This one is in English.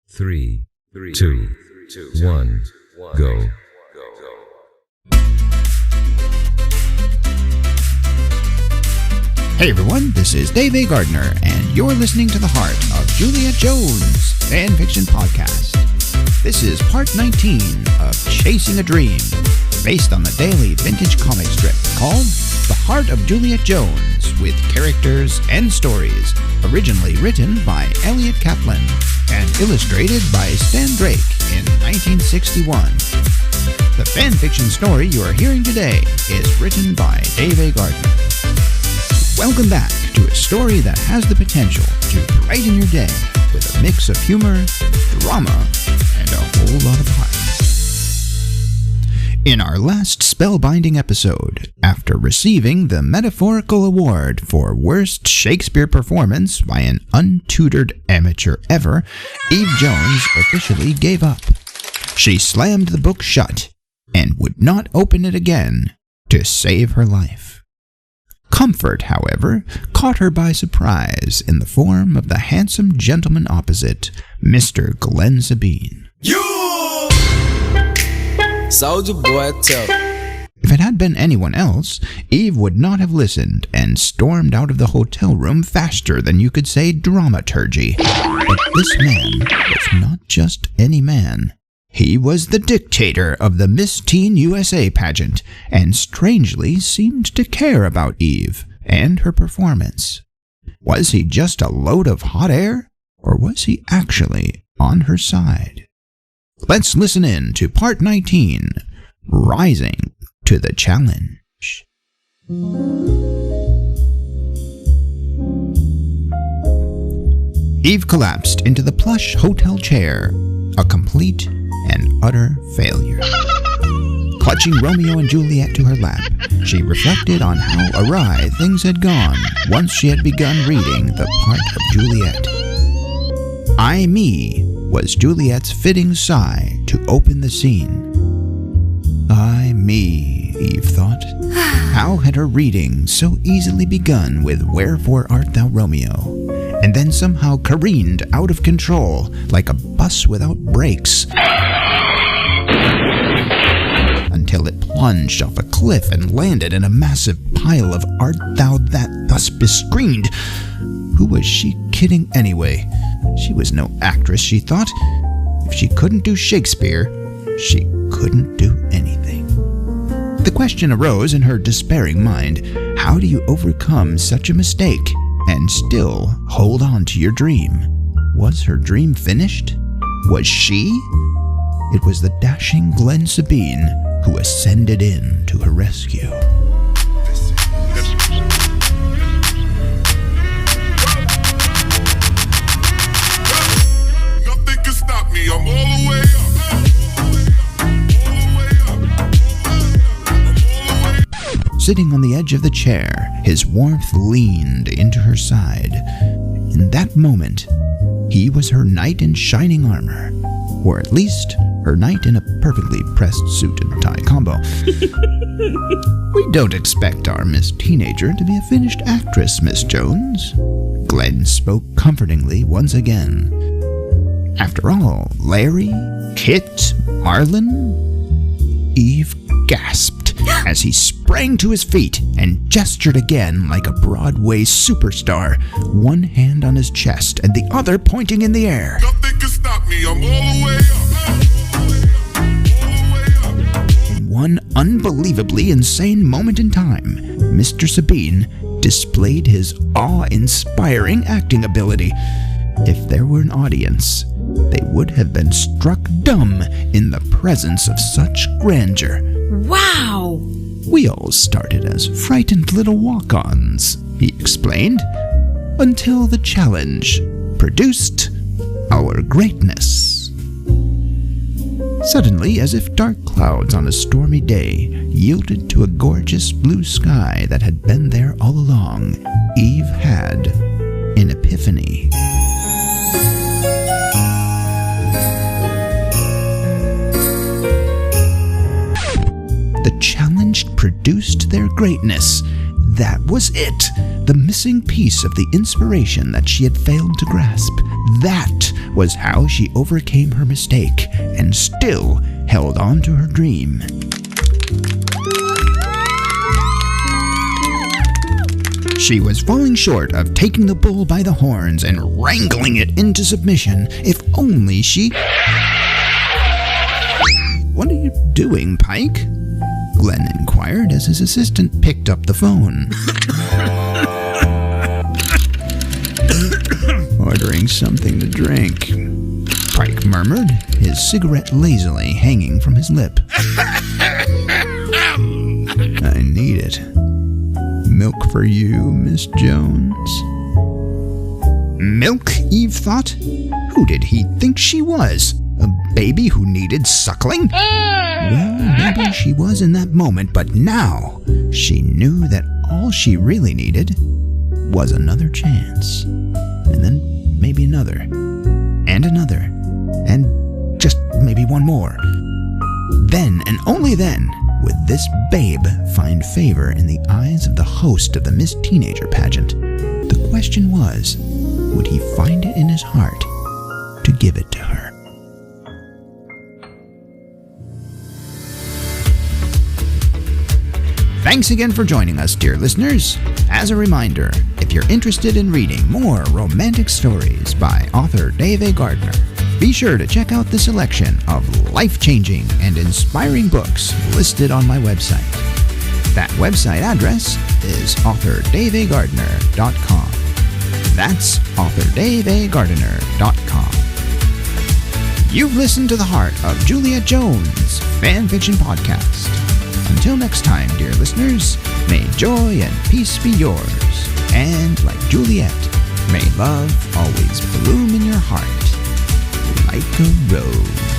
3, 2, 1, go. Hey everyone, this is Dave A. Gardner, and you're listening to The Heart of Juliet Jones fan fiction podcast. This is part 19 of Chasing a Dream, based on the daily vintage comic strip called The Heart of Juliet Jones, with characters and stories originally written by Elliot Kaplan and illustrated by Stan Drake in 1961. The fan fiction story you are hearing today is written by Dave A. Gardner. Welcome back to a story that has the potential to brighten your day with a mix of humor, drama, and a whole lot of heart. In our last spellbinding episode, after receiving the metaphorical award for worst Shakespeare performance by an untutored amateur ever, Eve Jones officially gave up. She slammed the book shut and would not open it again to save her life. Comfort, however, caught her by surprise in the form of the handsome gentleman opposite, Mr. Glenn Sabine. Soldier boy, tell. If it had been anyone else, Eve would not have listened and stormed out of the hotel room faster than you could say dramaturgy. But this man was not just any man. He was the dictator of the Miss Teen USA pageant, and strangely seemed to care about Eve and her performance. Was he just a load of hot air, or was he actually on her side? Let's listen in to part 19, Rising to the Challenge. Eve collapsed into the plush hotel chair, a complete and utter failure. Clutching Romeo and Juliet to her lap, she reflected on how awry things had gone once she had begun reading the part of Juliet. "I me" was Juliet's fitting sigh to open the scene. "I me," Eve thought. How had her reading so easily begun with "Wherefore art thou Romeo," and then somehow careened out of control like a bus without brakes, until it plunged off a cliff and landed in a massive pile of "Art thou that thus bescreened?" Who was she kidding anyway? She was no actress, she thought. If she couldn't do Shakespeare, she couldn't do anything. The question arose in her despairing mind, how do you overcome such a mistake and still hold on to your dream? Was her dream finished? Was she? It was the dashing Glenn Sabine who ascended in to her rescue. Nothing can stop me, I'm all the way up. Sitting on the edge of the chair, his warmth leaned into her side. In that moment, he was her knight in shining armor, or at least her knight in a perfectly pressed suit and tie combo. "We don't expect our Miss Teenager to be a finished actress, Miss Jones." Glenn spoke comfortingly once again. "After all, Larry, Kit, Marlin..." Eve gasped as he sprang to his feet and gestured again like a Broadway superstar, one hand on his chest and the other pointing in the air. Nothing can stop me, I'm all the way up. In one unbelievably insane moment in time, Mr. Sabine displayed his awe-inspiring acting ability. If there were an audience, they would have been struck dumb in the presence of such grandeur. Wow! "We all started as frightened little walk-ons," he explained, "until the challenge produced our greatness." Suddenly, as if dark clouds on a stormy day yielded to a gorgeous blue sky that had been there all along, Eve had an epiphany. The challenge produced their greatness. That was it. The missing piece of the inspiration that she had failed to grasp. That was how she overcame her mistake and still held on to her dream. She was falling short of taking the bull by the horns and wrangling it into submission, if only she... "What are you doing, Pike?" Glenn inquired as his assistant picked up the phone. "Ordering something to drink," Pike murmured, his cigarette lazily hanging from his lip. "I need it. Milk for you, Miss Jones." Milk, Eve thought? Who did he think she was? A baby who needed suckling? Well, maybe she was in that moment, but now she knew that all she really needed was another chance. And then maybe another. And another. And just maybe one more. Then, and only then, would this babe find favor in the eyes of the host of the Miss Teenager pageant. The question was, would he find it in his heart to give it to her? Thanks again for joining us, dear listeners. As a reminder, if you're interested in reading more romantic stories by author Dave A. Gardner, be sure to check out the selection of life-changing and inspiring books listed on my website. That website address is authordaveagardner.com. That's authordaveagardner.com. You've listened to The Heart of Juliet Jones Fan Fiction Podcast. Until next time, dear listeners, may joy and peace be yours. And like Juliet, may love always bloom in your heart like a rose.